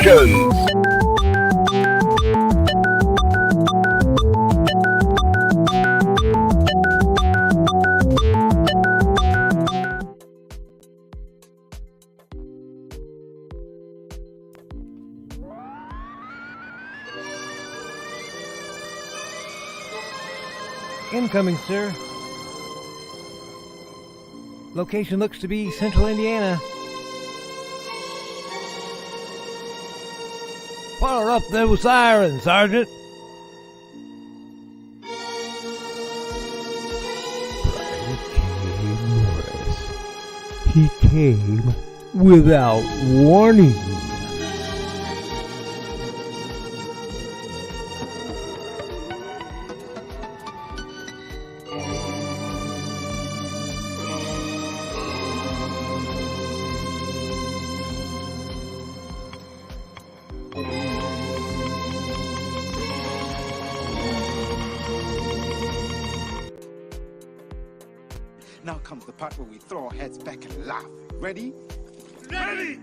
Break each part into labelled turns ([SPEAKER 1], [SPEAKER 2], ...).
[SPEAKER 1] seconds.
[SPEAKER 2] Incoming, sir. Location looks to be Central Indiana. Fire up those sirens, Sergeant. Brian K. Morris. He came without warning.
[SPEAKER 3] Now comes the part where we throw our heads back and laugh. Ready?
[SPEAKER 4] Ready!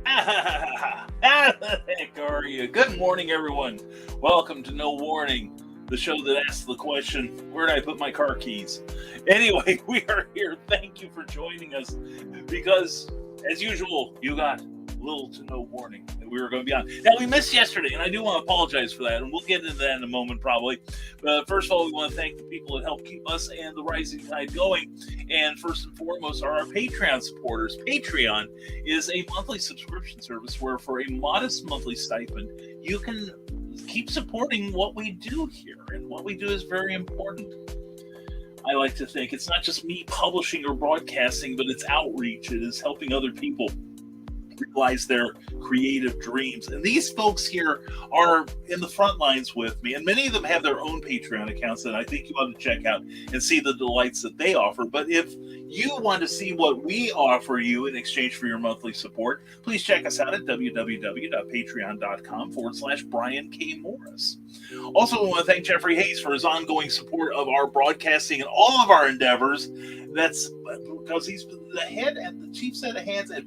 [SPEAKER 4] How the heck are you? Good morning, everyone. Welcome to No Warning, the show that asks the question, where did I put my car keys? Anyway, we are here. Thank you for joining us because, as usual, you got little to no warning that we were going to be on. Now, we missed yesterday, and I do want to apologize for that, and we'll get into that in a moment, probably. But first of all, we want to thank the people that help keep us and the Rising Tide going. And first and foremost are our Patreon supporters. Patreon is a monthly subscription service where, for a modest monthly stipend, you can keep supporting what we do here. And what we do is very important. I like to think it's not just me publishing or broadcasting, but it's outreach. It is helping other people realize their creative dreams. And these folks here are in the front lines with me, and many of them have their own Patreon accounts that I think you ought to check out and see the delights that they offer. But if you want to see what we offer you in exchange for your monthly support, please check us out at www.patreon.com/Brian K. Morris. Also, we want to thank Jeffrey Hayes for his ongoing support of our broadcasting and all of our endeavors. That's because he's the head and the chief set of hands at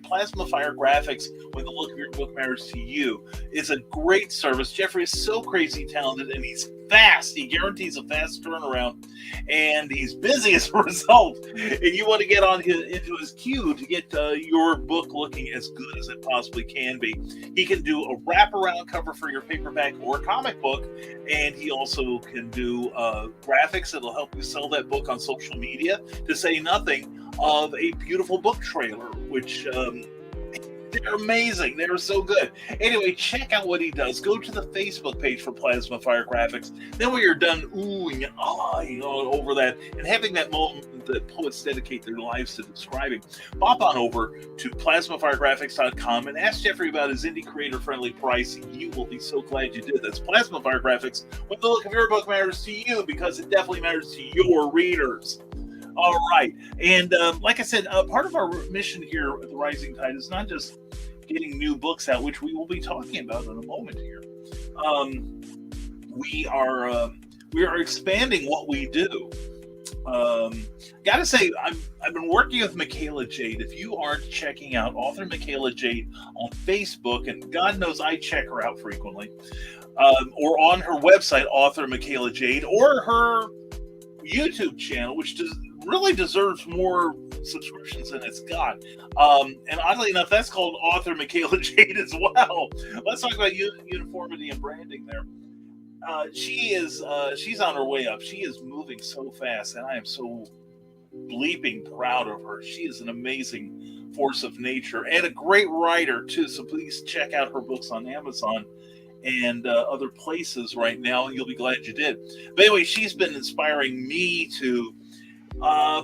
[SPEAKER 4] Plasma Fire Graphics. When the look of your book matters to you, it's a great service. Jeffrey is so crazy talented, and he's fast. He guarantees a fast turnaround, and he's busy as a result. And you want to get into his queue to get your book looking as good as it possibly can be. He can do a wraparound cover for your paperback or comic book, and he also can do graphics that'll help you sell that book on social media, to say nothing of a beautiful book trailer, which they're amazing. They're so good. Anyway, check out what he does. Go to the Facebook page for Plasma Fire Graphics. Then when you're done oohing and ahhing over that and having that moment that poets dedicate their lives to describing, pop on over to plasmafiregraphics.com and ask Jeffrey about his indie creator-friendly pricing. You will be so glad you did. That's Plasma Fire Graphics. When the look of your book matters to you, because it definitely matters to your readers. All right. And like I said, part of our mission here at the Rising Tide is not just getting new books out, which we will be talking about in a moment here. We are expanding what we do. Gotta say, I've been working with Michaela Jade. If you aren't checking out author Michaela Jade on Facebook, and God knows I check her out frequently, or on her website, author Michaela Jade, or her YouTube channel, which really deserves more subscriptions than it's got. And oddly enough, that's called author Michaela Jade as well. Let's talk about uniformity and branding there. She's on her way up. She is moving so fast, and I am so bleeping proud of her. She is an amazing force of nature and a great writer too. So please check out her books on Amazon and other places right now, and you'll be glad you did. But anyway, she's been inspiring me to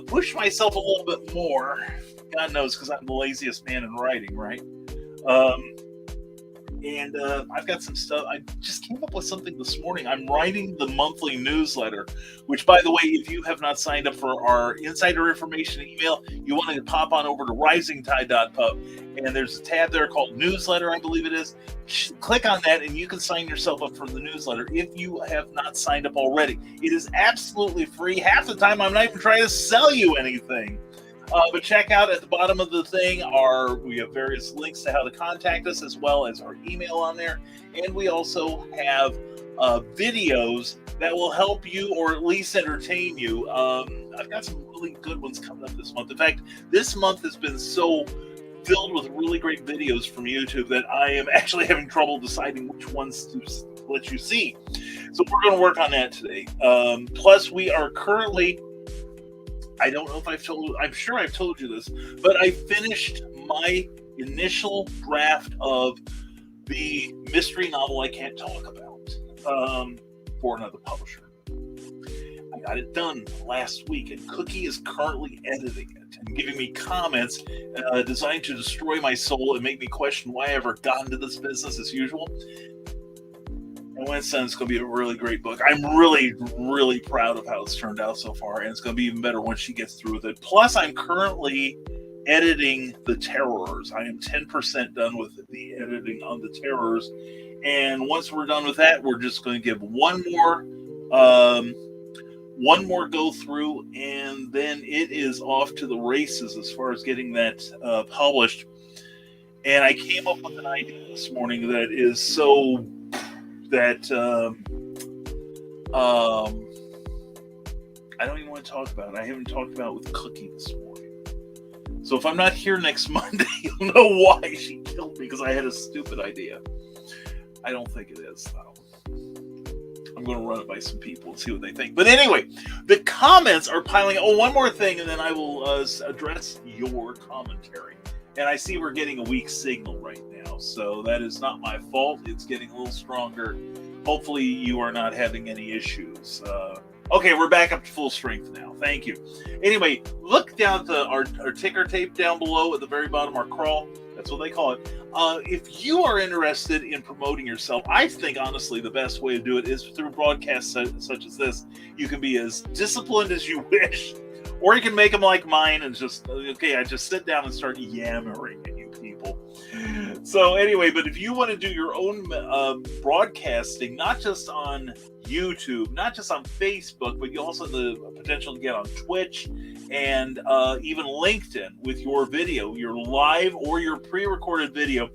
[SPEAKER 4] push myself a little bit more. God knows, because I'm the laziest man in writing, right? And I've got some stuff. I just came up with something this morning. I'm writing the monthly newsletter, which, by the way, if you have not signed up for our insider information email, you want to pop on over to risingtide.pub, and there's a tab there called newsletter, I believe it is. Click on that, and you can sign yourself up for the newsletter if you have not signed up already. It is absolutely free. Half the time, I'm not even trying to sell you anything. But check out at the bottom of the thing, we have various links to how to contact us, as well as our email on there. And we also have videos that will help you, or at least entertain you. I've got some really good ones coming up this month. In fact, this month has been so filled with really great videos from YouTube that I am actually having trouble deciding which ones to let you see. So we're going to work on that today. Plus, we are currently, I don't know if I'm sure I've told you this, but I finished my initial draft of the mystery novel I can't talk about for another publisher. I got it done last week, and Cookie is currently editing it and giving me comments designed to destroy my soul and make me question why I ever got into this business as usual. And when it's done, it's going to be a really great book. I'm really, really proud of how it's turned out so far, and it's going to be even better once she gets through with it. Plus, I'm currently editing The Terrors. I am 10% done with the editing on The Terrors, and once we're done with that, we're just going to give one more go through, and then it is off to the races as far as getting that published. And I came up with an idea this morning that is so that I don't even want to talk about it. I haven't talked about it with Cookie this morning. So if I'm not here next Monday, you'll know why she killed me, because I had a stupid idea. I don't think it is, though. I'm going to run it by some people and see what they think. But anyway, the comments are piling up. Oh, one more thing, and then I will address your commentary. And I see we're getting a weak signal right now, so that is not my fault. It's getting a little stronger. Hopefully you are not having any issues. Okay, we're back up to full strength now. Thank you. Anyway, look down at our ticker tape down below at the very bottom, our crawl. That's what they call it. If you are interested in promoting yourself, I think, honestly, the best way to do it is through broadcasts such as this. You can be as disciplined as you wish, or you can make them like mine and just, I just sit down and start yammering at you people. So anyway, but if you want to do your own broadcasting, not just on YouTube, not just on Facebook, but you also have the potential to get on Twitch and even LinkedIn with your video, your live or your pre-recorded video,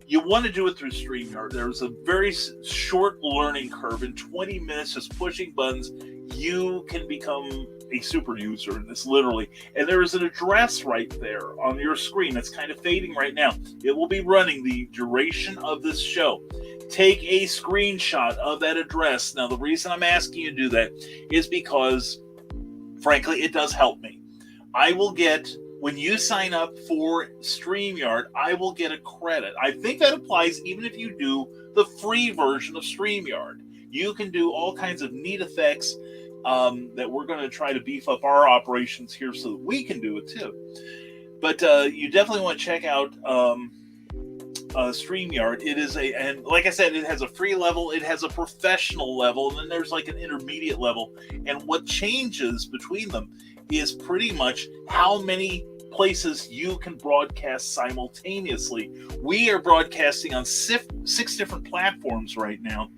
[SPEAKER 4] you want to do it through StreamYard. There's a very short learning curve. In 20 minutes, just pushing buttons, you can become a super user in this, literally. And there is an address right there on your screen. It's kind of fading right now. It will be running the duration of this show. Take a screenshot of that address. Now, the reason I'm asking you to do that is because, frankly, it does help me. I will get, when you sign up for StreamYard, I will get a credit. I think that applies even if you do the free version of StreamYard. You can do all kinds of neat effects that we're going to try to beef up our operations here so that we can do it too. But you definitely want to check out StreamYard. It is and like I said, it has a free level, it has a professional level, and then there's like an intermediate level. And what changes between them is pretty much how many places you can broadcast simultaneously. We are broadcasting on 6 different platforms right now,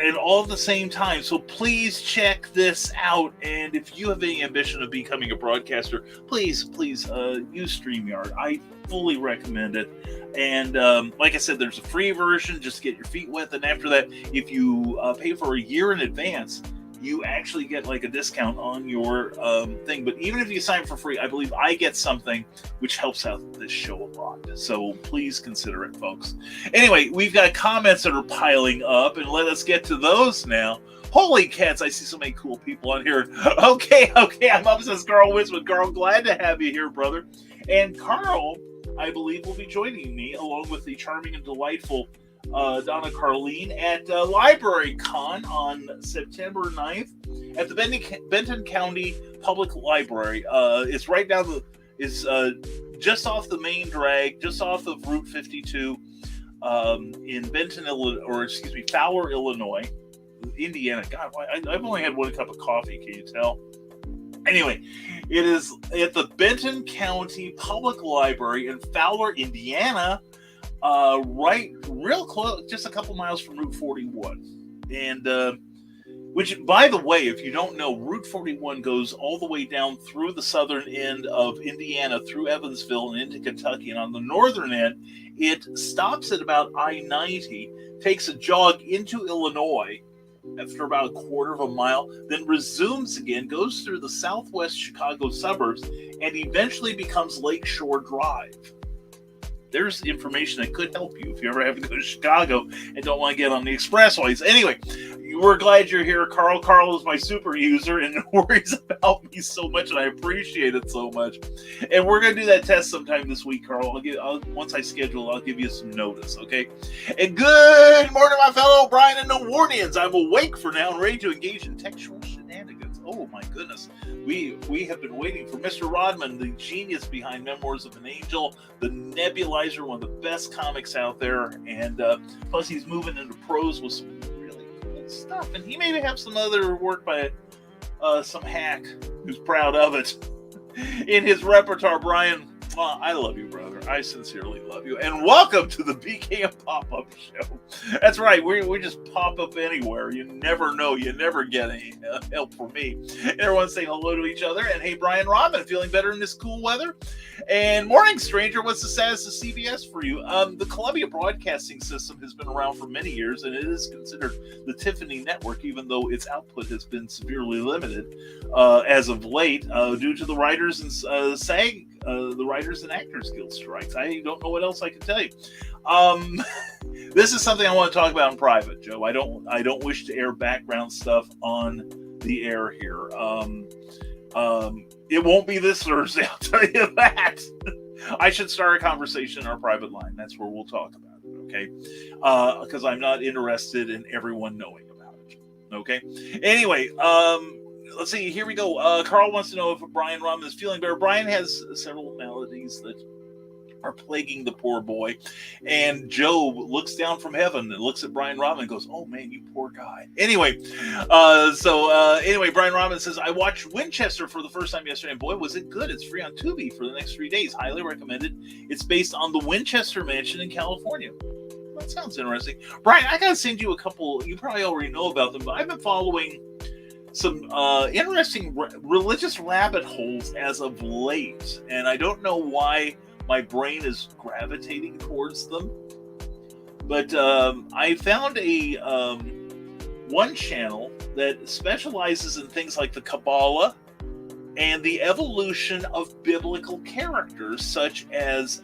[SPEAKER 4] and all at the same time. So please check this out. And if you have any ambition of becoming a broadcaster, please use StreamYard. I fully recommend it. And like I said, there's a free version. Just get your feet wet. And after that, if you pay for a year in advance, you actually get like a discount on your thing. But even if you sign for free, I believe I get something which helps out this show a lot. So please consider it, folks. Anyway, we've got comments that are piling up, and let us get to those now. Holy cats, I see so many cool people on here. Okay, I'm up, says Carl Wisman. Carl, glad to have you here, brother. And Carl, I believe, will be joining me along with the charming and delightful Donna Carlene at Library Con on September 9th at the Benton County Public Library. It's right down just off the main drag, just off of Route 52 in Benton, Fowler, Illinois, Indiana. God, I've only had one cup of coffee. Can you tell? Anyway, it is at the Benton County Public Library in Fowler, Indiana. Right, real close, just a couple miles from Route 41. And Which, by the way, if you don't know, Route 41 goes all the way down through the southern end of Indiana, through Evansville and into Kentucky. And on the northern end, it stops at about I-90, takes a jog into Illinois after about a quarter of a mile, then resumes again, goes through the southwest Chicago suburbs, and eventually becomes Lakeshore Drive. There's information that could help you if you ever have to go to Chicago and don't want to get on the expressways. Anyway, we're glad you're here, Carl. Carl is my super user and worries about me so much, and I appreciate it so much. And we're going to do that test sometime this week, Carl. Once I schedule, I'll give you some notice, okay? And good morning, my fellow Brian and Newarnians. I'm awake for now and ready to engage in textual shenanigans. Oh, my goodness. We have been waiting for Mr. Rodman, the genius behind Memoirs of an Angel, the Nebulizer, one of the best comics out there, and plus he's moving into prose with some really cool stuff, and he may have some other work by some hack who's proud of it in his repertoire. Brian, I love you, brother. I sincerely love you. And welcome to the BKM Pop-Up Show. That's right. We just pop up anywhere. You never know. You never get any help from me. And everyone's saying hello to each other. And hey, Brian Rodman, feeling better in this cool weather? And morning, stranger. What's the status of CBS for you? The Columbia Broadcasting System has been around for many years, and it is considered the Tiffany Network, even though its output has been severely limited as of late due to the writers and SAG, the Writers and Actors Guild strikes. I don't know what else I can tell you. This is something I want to talk about in private, Joe. I don't wish to air background stuff on the air here. It won't be this Thursday, I'll tell you that. I should start a conversation in our private line. That's where we'll talk about it, okay? Because I'm not interested in everyone knowing about it, okay? Anyway, let's see. Here we go. Carl wants to know if Brian Rodman is feeling better. Brian has several maladies that are plaguing the poor boy. And Job looks down from heaven and looks at Brian Rodman and goes, oh, man, you poor guy. Anyway, Brian Rodman says, I watched Winchester for the first time yesterday, and boy, was it good. It's free on Tubi for the next 3 days. Highly recommended. It's based on the Winchester Mansion in California. That sounds interesting. Brian, I got to send you a couple. You probably already know about them, but I've been following some interesting religious rabbit holes as of late, and I don't know why my brain is gravitating towards them, but I found a one channel that specializes in things like the Kabbalah and the evolution of biblical characters, such as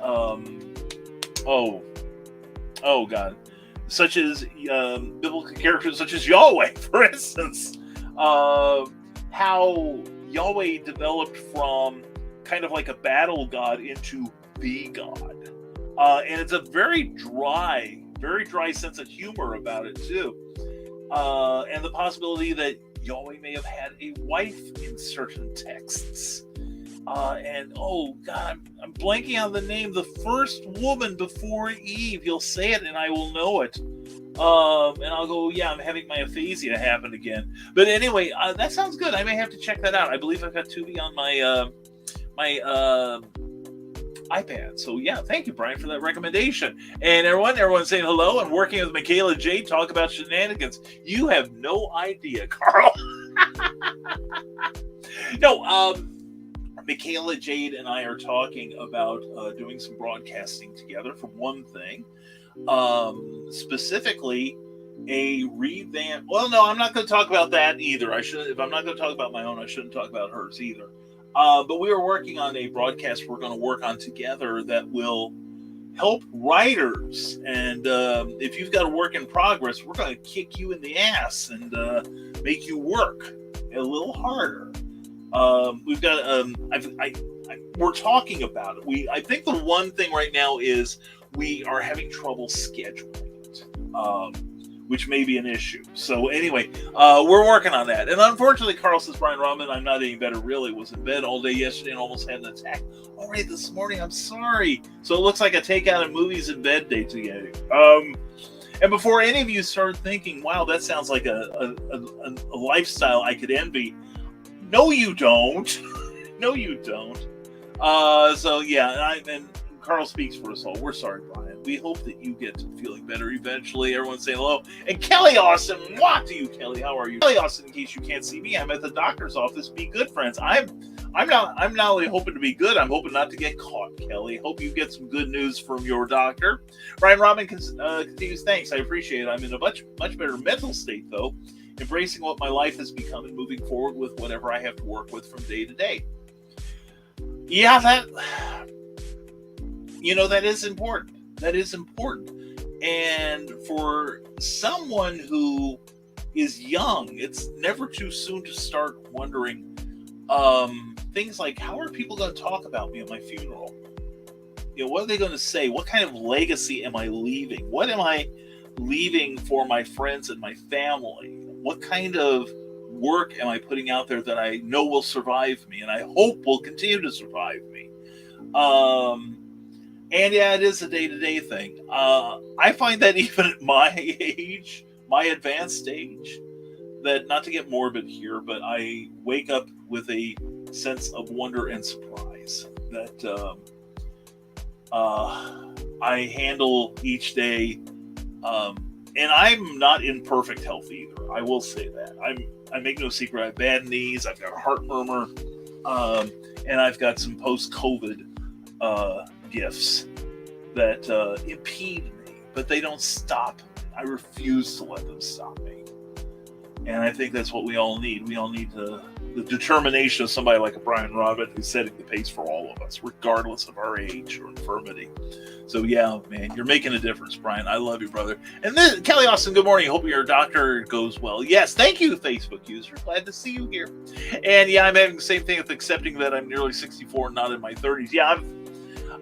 [SPEAKER 4] biblical characters such as Yahweh, for instance. How Yahweh developed from kind of like a battle god into the god. And it's a very dry sense of humor about it too. And the possibility that Yahweh may have had a wife in certain texts. And oh God, I'm blanking on the name. The first woman before Eve. You'll say it and I will know it. And I'll go, yeah, I'm having my aphasia happen again. But anyway, that sounds good. I may have to check that out. I believe I've got Tubi on my iPad. So yeah, thank you, Brian, for that recommendation. And everyone's saying hello and working with Michaela Jade, talk about shenanigans. You have no idea, Carl. No, Michaela Jade and I are talking about doing some broadcasting together for one thing. Specifically a revamp. Well, no, I'm not going to talk about that either. If I'm not going to talk about my own, I shouldn't talk about hers either. But we are working on a broadcast we're going to work on together that will help writers. And if you've got a work in progress, we're going to kick you in the ass and make you work a little harder. We've got. We're talking about it. I think the one thing right now is we are having trouble scheduling it, which may be an issue. So anyway, we're working on that. And unfortunately, Carl says, Brian Rodman, I'm not any better, really. Was in bed all day yesterday and almost had an attack already this morning. I'm sorry. So it looks like a takeout of movies in bed day together. And before any of you start thinking, wow, that sounds like a lifestyle I could envy. No, you don't. No, you don't. So yeah, and Carl speaks for us all. We're sorry, Brian. we hope that you get to feeling better eventually. Everyone's saying hello. And Kelly Austin, what to you, Kelly? How are you? Kelly Austin, in case you can't see me, I'm at the doctor's office. Be good, friends. I'm not only hoping to be good, I'm hoping not to get caught, Kelly. Hope you get some good news from your doctor. Brian Robin continues, thanks. I appreciate it. I'm in a much better mental state, though, embracing what my life has become and moving forward with whatever I have to work with from day to day. Yeah, that is important. That is important. And for someone who is young, it's never too soon to start wondering things like, how are people going to talk about me at my funeral? What are they going to say? What kind of legacy am I leaving? What am I leaving for my friends and my family? What kind of work am I putting out there that I know will survive me and I hope will continue to survive me? And yeah, it is a day-to-day thing. I find that even at my age, my advanced age, that, not to get morbid here, but I wake up with a sense of wonder and surprise that I handle each day. And I'm not in perfect health either. I will say that. I make no secret. I have bad knees. I've got a heart murmur. And I've got some post-COVID gifts that impede me, but they don't stop me. I refuse to let them stop me. And I think that's what we all need. We all need the determination of somebody like a Brian Robin who's setting the pace for all of us, regardless of our age or infirmity. So yeah, man, you're making a difference, Brian. I love you, brother. And then Kelly Austin, good morning. Hope your doctor goes well. Yes, thank you, Facebook user. Glad to see you here. And yeah, I'm having the same thing with accepting that I'm nearly 64, not in my 30s. Yeah,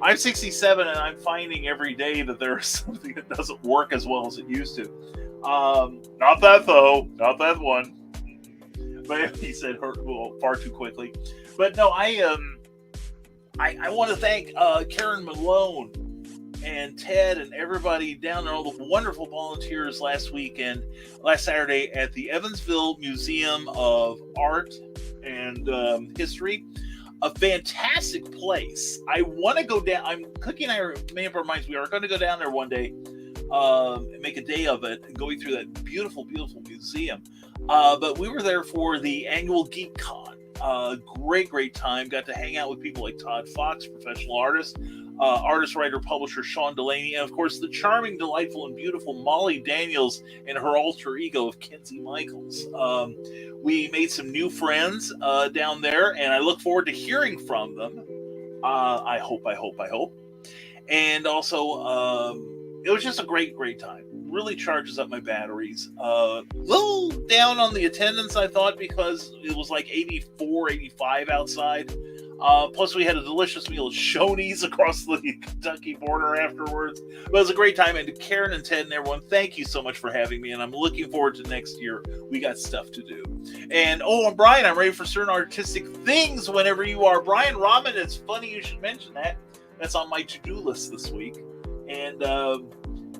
[SPEAKER 4] I'm 67, and I'm finding every day that there's something that doesn't work as well as it used to. Not that though, not that one. But he said far too quickly. But no, I want to thank Karen Malone and Ted and everybody down there, all the wonderful volunteers last Saturday at the Evansville Museum of Art and History. A fantastic place. I want to go down. Cookie and I made up our minds. We are going to go down there one day and make a day of it, and going through that beautiful, beautiful museum. But we were there for the annual GeekCon. Great time. Got to hang out with people like Todd Fox, professional artist, writer, publisher Sean Delaney, and of course the charming, delightful, and beautiful Molly Daniels and her alter ego of Kinsey Michaels. We made some new friends down there, and I look forward to hearing from them. I hope. And also, it was just a great time. Really charges up my batteries. Little down on the attendance, I thought, because it was like 84, 85 outside. Plus, we had a delicious meal of Shoney's across the Kentucky border afterwards. But it was a great time. And to Karen and Ted and everyone, thank you so much for having me. And I'm looking forward to next year. We got stuff to do. And Brian, I'm ready for certain artistic things whenever you are. Brian Robin, it's funny you should mention that. That's on my to-do list this week. And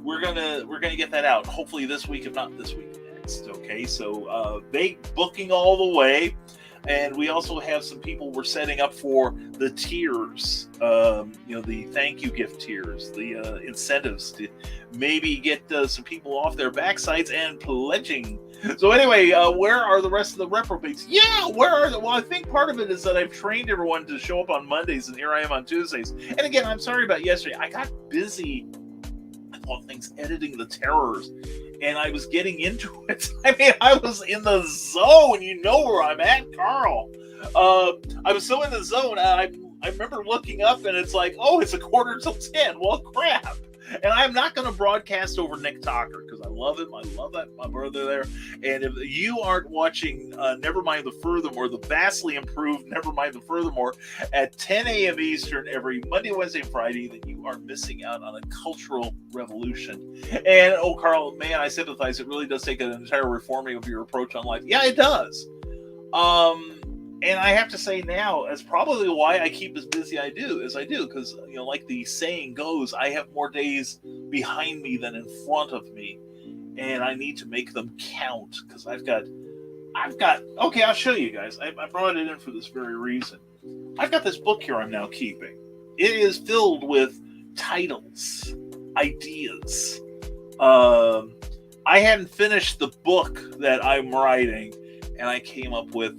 [SPEAKER 4] we're gonna get that out. Hopefully this week, if not this week, next. Okay, so they booking all the way. And we also have some people we're setting up for the tiers, the thank you gift tiers, the incentives to maybe get some people off their backsides and pledging. So anyway, where are the rest of the reprobates? Yeah, where are they? Well, I think part of it is that I've trained everyone to show up on Mondays, and here I am on Tuesdays. And again, I'm sorry about yesterday. I got busy, things editing the terrors, and I was getting into it. I mean, I was in the zone. You know where I'm at, Carl. I was so in the zone. I remember looking up, and it's like, oh, it's 9:45. Well, crap. And I'm not going to broadcast over Nick Tucker because I love him. I love that, my brother there. And if you aren't watching Nevermind the Furthermore, the vastly improved Nevermind the Furthermore at 10 a.m. Eastern every Monday, Wednesday, and Friday, then you are missing out on a cultural revolution. And, Carl, man, I sympathize. It really does take an entire reforming of your approach on life. Yeah, it does. And I have to say now, that's probably why I keep as busy as I do, because, like the saying goes, I have more days behind me than in front of me, and I need to make them count, because I've got, okay, I'll show you guys. I brought it in for this very reason. I've got this book here I'm now keeping. It is filled with titles ideas. I hadn't finished the book that I'm writing, and I came up with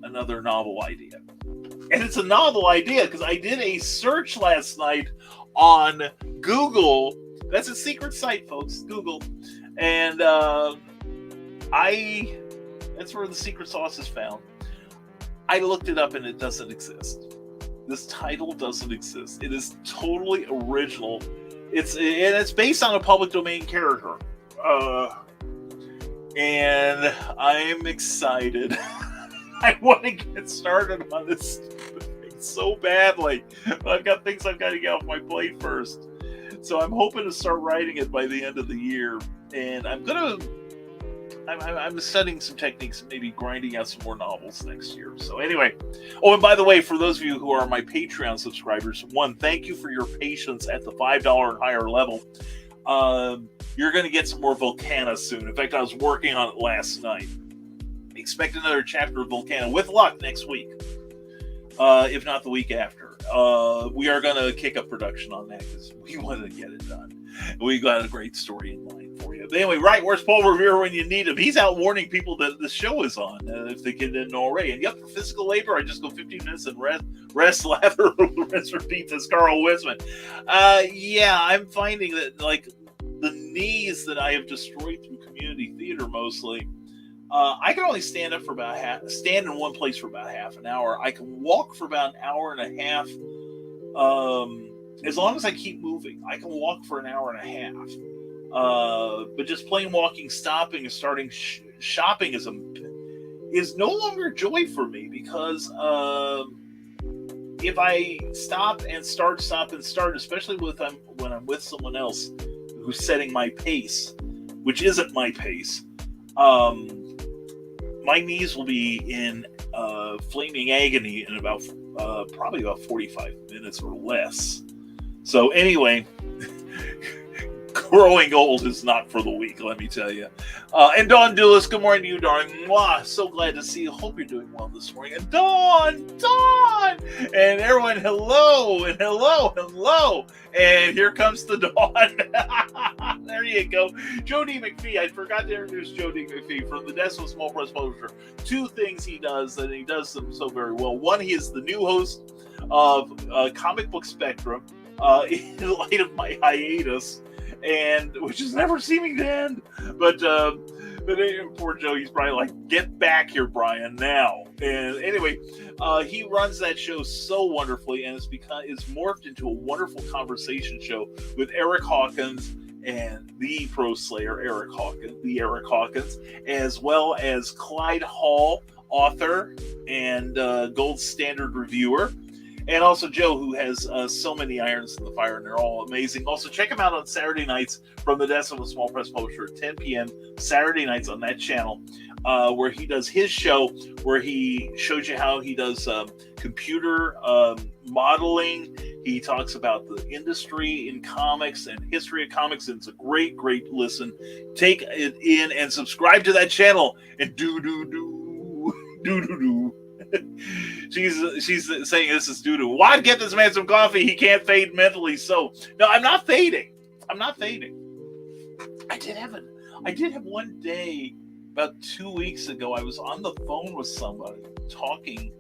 [SPEAKER 4] another novel idea. And it's a novel idea because I did a search last night on Google. That's a secret site, folks. Google. And that's where the secret sauce is found. I looked it up and it doesn't exist. This title doesn't exist. It is totally original. It's based on a public domain character. And I'm excited. I want to get started on this thing so badly. I've got things I've got to get off my plate first. So I'm hoping to start writing it by the end of the year. And I'm studying some techniques and maybe grinding out some more novels next year. So anyway, and by the way, for those of you who are my Patreon subscribers, one, thank you for your patience at the $5 and higher level. You're going to get some more Volcana soon. In fact, I was working on it last night. Expect another chapter of Volcana with luck next week, if not the week after. We are going to kick up production on that because we want to get it done. We got a great story in mind for you. But anyway, right, where's Paul Revere when you need him? He's out warning people that the show is on, if they didn't know already. And yep, for physical labor, I just go 15 minutes and rest, lather, rinse, repeat, says Carl Wisman. Yeah, I'm finding that, like, the knees that I have destroyed through community theater mostly, I can only stand in one place for about half an hour. I can walk for about an hour and a half. As long as I keep moving, I can walk for an hour and a half. But just plain walking, stopping, and starting shopping is no longer joy for me because if I stop and start, especially when I'm with someone else who's setting my pace, which isn't my pace, my knees will be in flaming agony in probably about 45 minutes or less. So anyway, growing old is not for the weak, let me tell you. And Dawn Dulles, good morning to you, darling. Mwah, so glad to see you. Hope you're doing well this morning. And Dawn! And everyone, hello, and hello. And here comes the Dawn. There you go. Jody McPhee. I forgot to introduce Jody McPhee from the Decimal Small Press Publisher. Two things he does, and he does them so very well. One, he is the new host of Comic Book Spectrum in light of my hiatus, and which is never seeming to end. But poor Joe, he's probably like, get back here, Brian, now. And anyway, he runs that show so wonderfully, and it's morphed into a wonderful conversation show with Eric Hawkins and the Pro Slayer Eric Hawkins, as well as Clyde Hall, author and Gold Standard reviewer. And also Joe, who has so many irons in the fire, and they're all amazing. Also, check him out on Saturday nights from the Decimal Small Press Publisher at 10 p.m. Saturday nights on that channel, where he does his show, where he shows you how he does computer modeling. He talks about the industry in comics and history of comics, and it's a great, great listen. Take it in and subscribe to that channel and do. She's saying this is doo-doo. Why get this man some coffee? He can't fade mentally. So no, I'm not fading. I did have one day about 2 weeks ago. I was on the phone with somebody talking,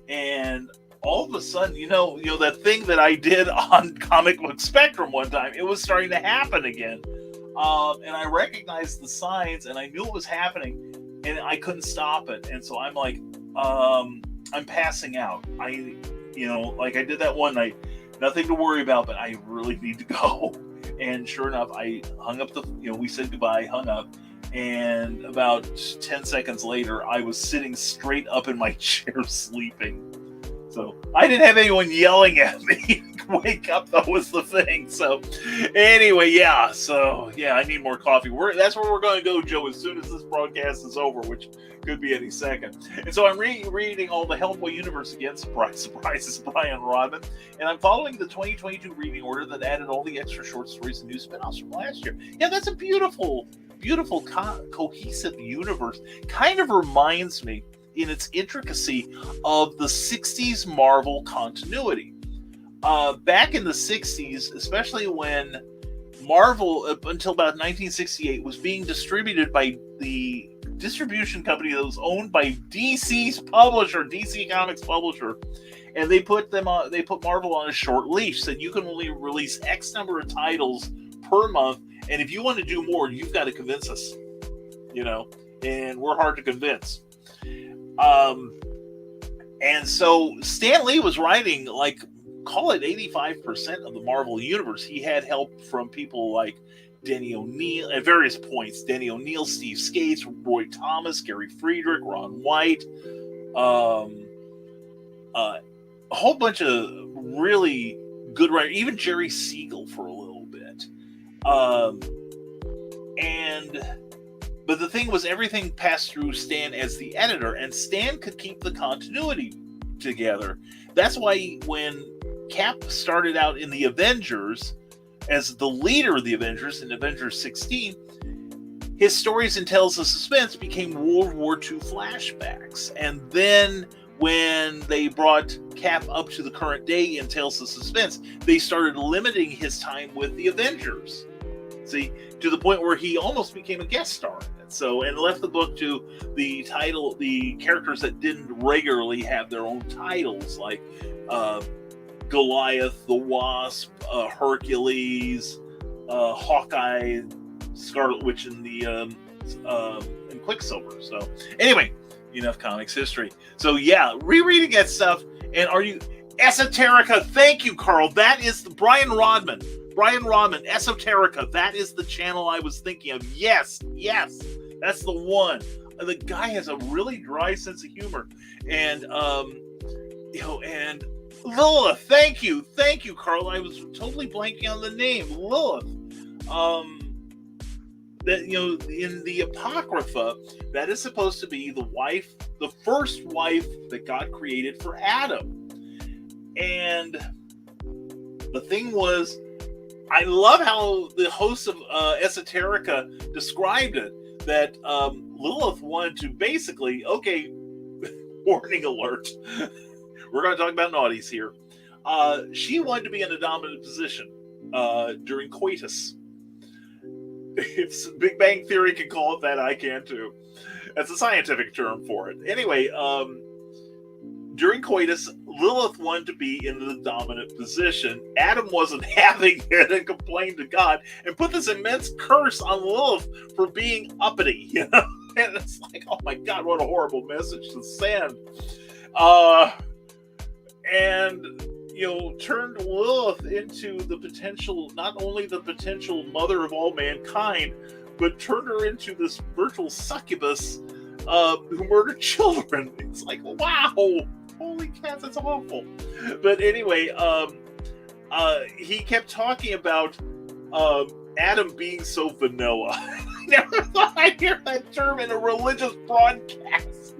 [SPEAKER 4] and all of a sudden, you know that thing that I did on Comic Book Spectrum one time, it was starting to happen again. And I recognized the signs, and I knew it was happening, and I couldn't stop it. And so I'm like, I'm passing out. I did that one night, nothing to worry about, but I really need to go. And sure enough, I hung up we said goodbye, hung up, and about 10 seconds later, I was sitting straight up in my chair sleeping. So I didn't have anyone yelling at me. Wake up, that was the thing. So anyway, yeah. So yeah, I need more coffee. That's where we're going to go, Joe, as soon as this broadcast is over, which could be any second. And so I'm reading all the Hellboy universe again. Surprise, it's Brian Rodman. And I'm following the 2022 reading order that added all the extra short stories and new spin-offs from last year. Yeah, that's a beautiful cohesive universe. Kind of reminds me, in its intricacy, of the 60s Marvel continuity. Back in the 60s, especially when Marvel, up until about 1968, was being distributed by the distribution company that was owned by DC's publisher, DC Comics publisher, and they put Marvel on a short leash, said you can only release X number of titles per month, and if you want to do more, you've got to convince us, and we're hard to convince. And so Stan Lee was writing, call it 85% of the Marvel Universe. He had help from people like Denny O'Neil at various points. Denny O'Neil, Steve Skates, Roy Thomas, Gary Friedrich, Ron White, a whole bunch of really good writers, even Jerry Siegel for a little bit. But the thing was, everything passed through Stan as the editor, and Stan could keep the continuity together. That's why when Cap started out in the Avengers as the leader of the Avengers in Avengers 16, his stories and Tales of Suspense became World War II flashbacks. And then when they brought Cap up to the current day in Tales of Suspense, they started limiting his time with the Avengers. See, to the point where he almost became a guest star. And left the book to the characters that didn't regularly have their own titles, like Goliath, the Wasp, Hercules, Hawkeye, Scarlet Witch, and and Quicksilver. So anyway, enough comics history. So yeah, rereading that stuff. And are you Esoterica? Thank you, Carl. That is the Brian Rodman, Esoterica. That is the channel I was thinking of. Yes, that's the one. The guy has a really dry sense of humor, and and Lilith. Thank you, Carl. I was totally blanking on the name, Lilith. That in the Apocrypha, that is supposed to be the first wife that God created for Adam, and the thing was, I love how the host of Esoterica described it, that Lilith wanted to basically, warning alert, we're going to talk about naughties here. She wanted to be in a dominant position during coitus. If Big Bang Theory can call it that, I can too. That's a scientific term for it. Anyway, during coitus, Lilith wanted to be in the dominant position. Adam wasn't having it and complained to God and put this immense curse on Lilith for being uppity. And it's like, oh my God, what a horrible message to send. Turned Lilith into the potential, not only the potential mother of all mankind, but turned her into this virtual succubus who murdered children. It's like, wow. Holy cats, that's awful. But anyway, he kept talking about Adam being so vanilla. I never thought I'd hear that term in a religious broadcast.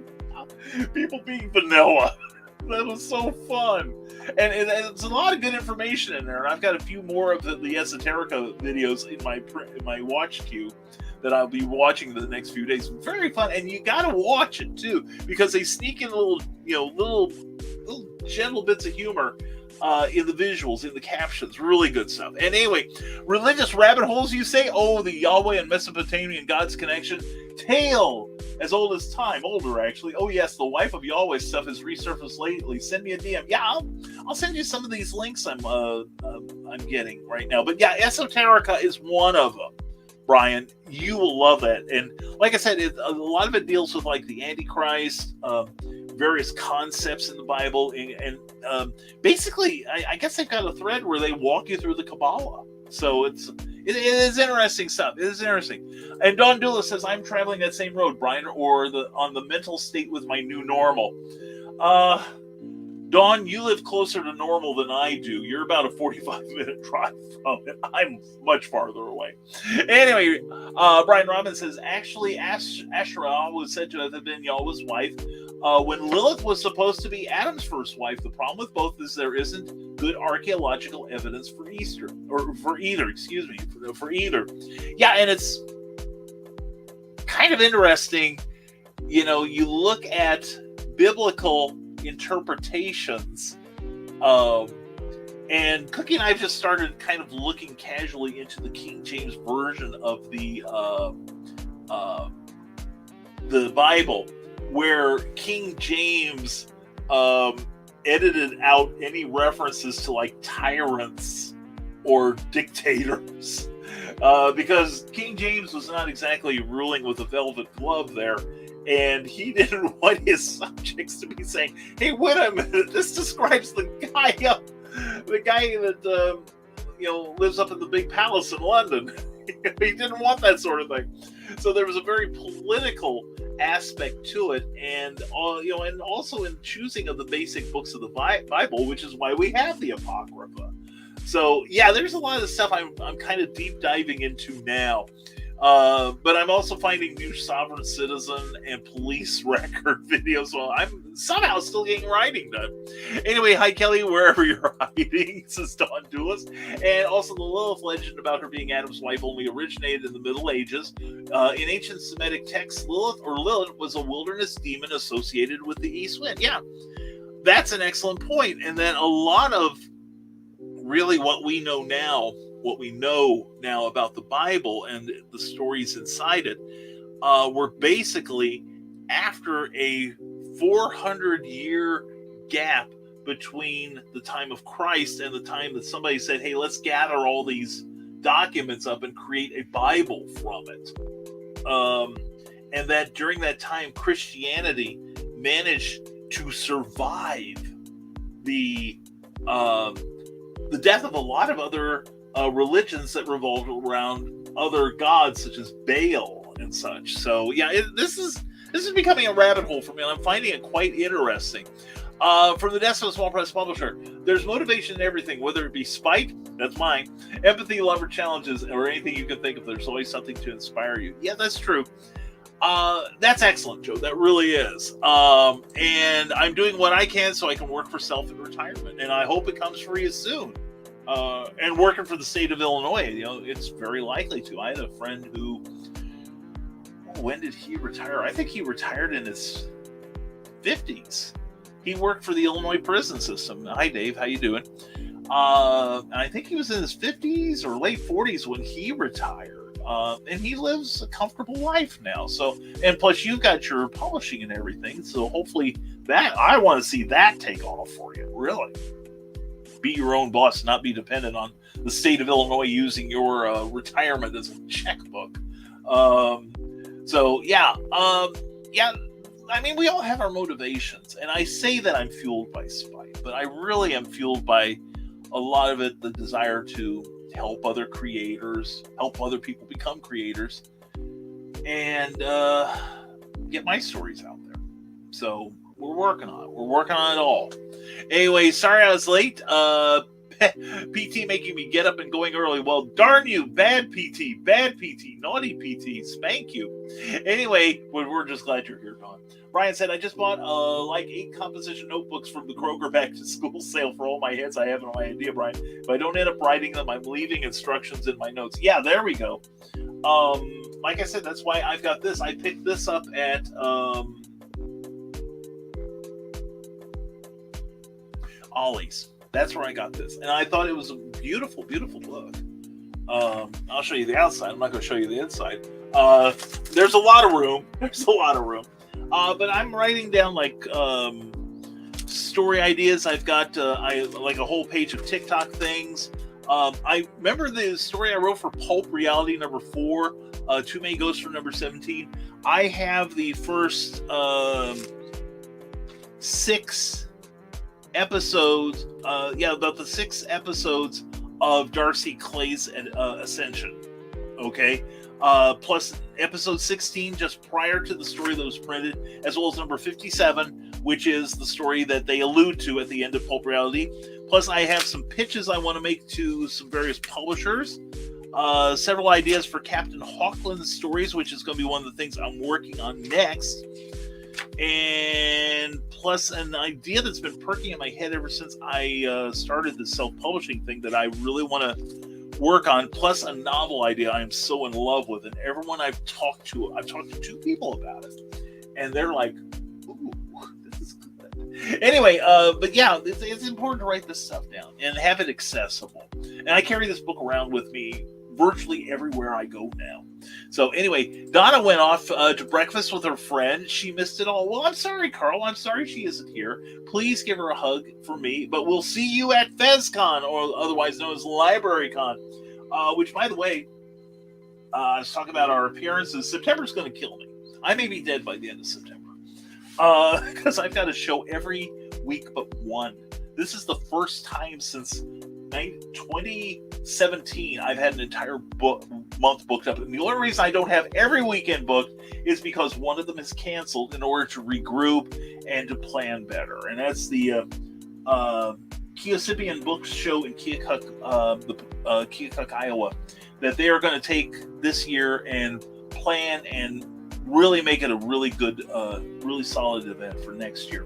[SPEAKER 4] People being vanilla. That was so fun. And it's a lot of good information in there. And I've got a few more of the Esoterica videos in my watch queue that I'll be watching the next few days. Very fun, and you got to watch it too, because they sneak in little gentle bits of humor in the visuals, in the captions. Really good stuff. And anyway, religious rabbit holes, you say? Oh, the Yahweh and Mesopotamian gods connection. Tale as old as time, older actually. Oh yes, the wife of Yahweh stuff has resurfaced lately. Send me a DM. Yeah, I'll send you some of these links I'm getting right now. But yeah, Esoterica is one of them. Brian, you will love that. And like I said, a lot of it deals with like the Antichrist, various concepts in the Bible, and basically, I guess they've got a thread where they walk you through the Kabbalah. So it is interesting stuff. It is interesting. And Don Dula says, I'm traveling that same road, Brian, or on the mental state with my new normal. Dawn, you live closer to normal than I do. You're about a 45-minute drive from it. I'm much farther away. Anyway, Brian Robbins says, actually, Asherah was said to have been Yahweh's wife when Lilith was supposed to be Adam's first wife. The problem with both is there isn't good archaeological evidence for either. Yeah, and it's kind of interesting. You look at biblical interpretations And Cookie and I have just started kind of looking casually into the King James version of the Bible, where King James edited out any references to like tyrants or dictators, because King James was not exactly ruling with a velvet glove there, and he didn't want his subjects to be saying, "Hey, wait a minute, this describes the guy that lives up in the big palace in London." He didn't want that sort of thing. So there was a very political aspect to it, and and also in choosing of the basic books of the Bible, which is why we have the Apocrypha. So yeah, there's a lot of stuff I'm kind of deep diving into now. But I'm also finding new sovereign citizen and police record videos. So I'm somehow still getting writing done. Anyway, hi Kelly, wherever you're hiding, says Dawn Duelist. And also the Lilith legend about her being Adam's wife only originated in the Middle Ages. In ancient Semitic texts, Lilith was a wilderness demon associated with the east wind. Yeah, that's an excellent point. And then a lot of really what we know now about the Bible and the stories inside it were basically after a 400-year gap between the time of Christ and the time that somebody said, "Hey, let's gather all these documents up and create a Bible from it." And that during that time, Christianity managed to survive the death of a lot of other religions that revolved around other gods such as Baal and such. So yeah, this is becoming a rabbit hole for me, and I'm finding it quite interesting. From the desk of a small press publisher, there's motivation in everything, whether it be spite, that's mine, empathy, love, or challenges, or anything you can think of. There's always something to inspire you. Yeah, that's true. That's excellent, Joe. That really is. And I'm doing what I can so I can work for self in retirement, and I hope it comes for you soon. And working for the state of Illinois, it's very likely to. I had a friend who, when did he retire? I think he retired in his 50s. He worked for the Illinois prison system. Hi, Dave. How you doing? I think he was in his 50s or late 40s when he retired. And he lives a comfortable life now. So, and plus you've got your publishing and everything. So hopefully I want to see that take off for you. Really. Be your own boss, not be dependent on the state of Illinois using your retirement as a checkbook. Yeah. I mean, we all have our motivations, and I say that I'm fueled by spite, but I really am fueled by a lot of it, the desire to help other creators, help other people become creators, and get my stories out there. So we're working on it. We're working on it all. Anyway, sorry I was late. PT making me get up and going early. Well, darn you, bad PT, naughty PT, spank you. Anyway, we're just glad you're here, Don. Brian said, I just bought 8 composition notebooks from the Kroger back to school sale for all my hits. I have no idea, Brian. If I don't end up writing them, I'm leaving instructions in my notes. Yeah, there we go. Like I said, that's why I've got this. I picked this up at Ollie's. That's where I got this. And I thought it was a beautiful, beautiful book. I'll show you the outside. I'm not going to show you the inside. There's a lot of room. But I'm writing down story ideas. I've got a whole page of TikTok things. I remember the story I wrote for Pulp Reality number 4, Too Many Ghosts for number 17. I have the first 6 episodes, about the 6 episodes of Darcy Clay's Ascension. Okay. Plus episode 16 just prior to the story that was printed, as well as number 57, which is the story that they allude to at the end of Pulp Reality. Plus I have some pitches I want to make to some various publishers, several ideas for Captain Hawkland's stories, which is going to be one of the things I'm working on next, and plus an idea that's been perking in my head ever since I started the self-publishing thing that I really want to work on, plus a novel idea I am so in love with. And everyone I've talked to 2 people about it, and they're like, ooh, this is good. Anyway, but yeah, it's important to write this stuff down and have it accessible. And I carry this book around with me virtually everywhere I go now. So anyway, Donna went off to breakfast with her friend. She missed it all. Well, I'm sorry, Carl. I'm sorry she isn't here. Please give her a hug for me. But we'll see you at FezCon, or otherwise known as LibraryCon, which, by the way, I was talking about our appearances. September's going to kill me. I may be dead by the end of September. Because I've got a show every week but one. This is the first time since 2017 I've had an entire month booked up. And the only reason I don't have every weekend booked is because one of them is canceled in order to regroup and to plan better. And that's the Keosipian Books Show in Keokuk, Iowa, that they are going to take this year and plan and really make it a really good, really solid event for next year.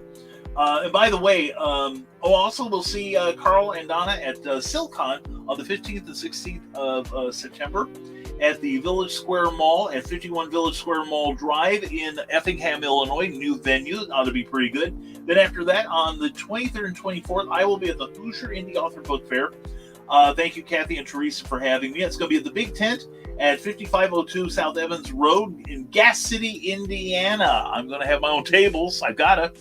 [SPEAKER 4] And by the way, also we'll see Carl and Donna at SilCon on the 15th and 16th of September at the Village Square Mall at 51 Village Square Mall Drive in Effingham, Illinois. New venue, ought to be pretty good. Then after that, on the 23rd and 24th, I will be at the Hoosier Indie Author Book Fair. Thank you, Kathy and Teresa, for having me. It's going to be at the Big Tent at 5502 South Evans Road in Gas City, Indiana. I'm going to have my own tables. I've got to.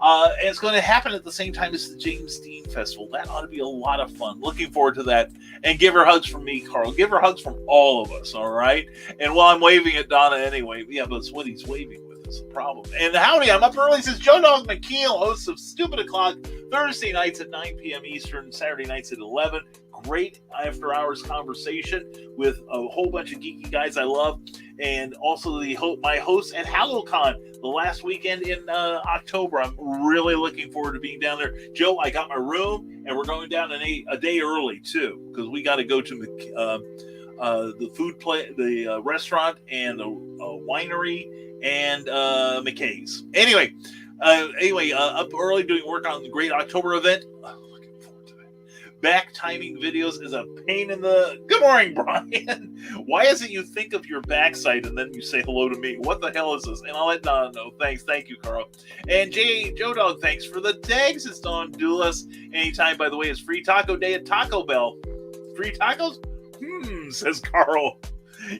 [SPEAKER 4] And it's going to happen at the same time as the James Dean Festival. That ought to be a lot of fun. Looking forward to that. And give her hugs from me, Carl. Give her hugs from all of us, all right? And while I'm waving at Donna anyway, yeah, but it's what he's waving with is the problem. And howdy, I'm up early, says Joe Dog McKeel, host of Stupid O'Clock, Thursday nights at 9 p.m. Eastern, Saturday nights at 11. Great after-hours conversation with a whole bunch of geeky guys I love. And also my host at HalloCon the last weekend in October. I'm really looking forward to being down there. Joe, I got my room, and we're going down a day early, too, because we got to go to the restaurant and the winery and McKay's. Anyway, up early doing work on the great October event. Looking forward to that. Back timing videos is a pain in the... Good morning, Brian. Why is it you think of your backside and then you say hello to me? What the hell is this? And I'll let Donna know. Thanks. Thank you, Carl. And Joe Dog, thanks for the tags. It's Don Doulas. Anytime, by the way, it's Free Taco Day at Taco Bell. Free tacos? Says Carl.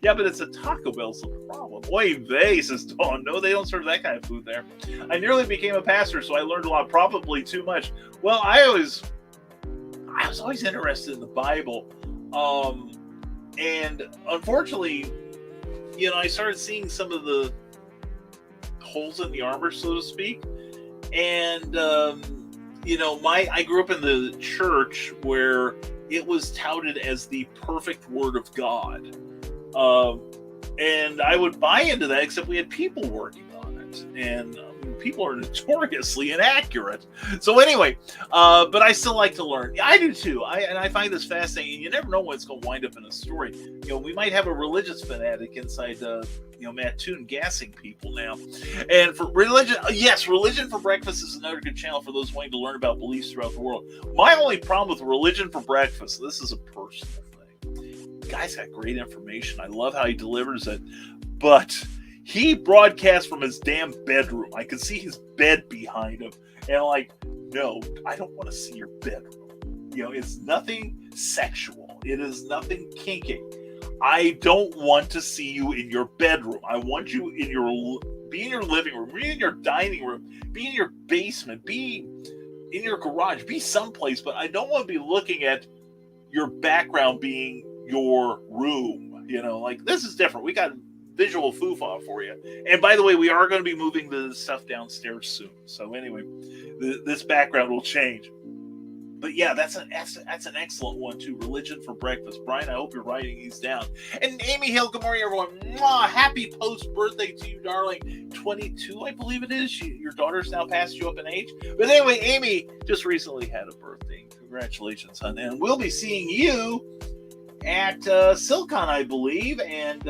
[SPEAKER 4] Yeah, but it's a Taco Bell's the problem. Oy vey, says Dawn. No, they don't serve that kind of food there. I nearly became a pastor, so I learned a lot, probably too much. Well, I was always interested in the Bible. And unfortunately, I started seeing some of the holes in the armor, so to speak. And, I grew up in the church where it was touted as the perfect word of God. And I would buy into that, except we had people working on it. And people are notoriously inaccurate. So anyway, but I still like to learn. I do too. I find this fascinating. You never know when it's going to wind up in a story. We might have a religious fanatic inside, Matt Toon gassing people now. And for religion, yes, Religion for Breakfast is another good channel for those wanting to learn about beliefs throughout the world. My only problem with Religion for Breakfast, this is a personal thing. The guy's got great information. I love how he delivers it, but he broadcasts from his damn bedroom. I can see his bed behind him. And I'm like, no, I don't want to see your bedroom. It's nothing sexual. It is nothing kinky. I don't want to see you in your bedroom. I want you be in your living room, be in your dining room, be in your basement, be in your garage, be someplace. But I don't want to be looking at your background being your room. This is different. We got visual foo-fa for you. And by the way, we are going to be moving the stuff downstairs soon. So anyway, this background will change. But yeah, that's an excellent one too. Religion for Breakfast. Brian, I hope you're writing these down. And Amy Hill, good morning, everyone. Mwah, happy post-birthday to you, darling. 22, I believe it is. Your daughter's now passed you up in age. But anyway, Amy just recently had a birthday. Congratulations, hon. And we'll be seeing you at SilCon, I believe. And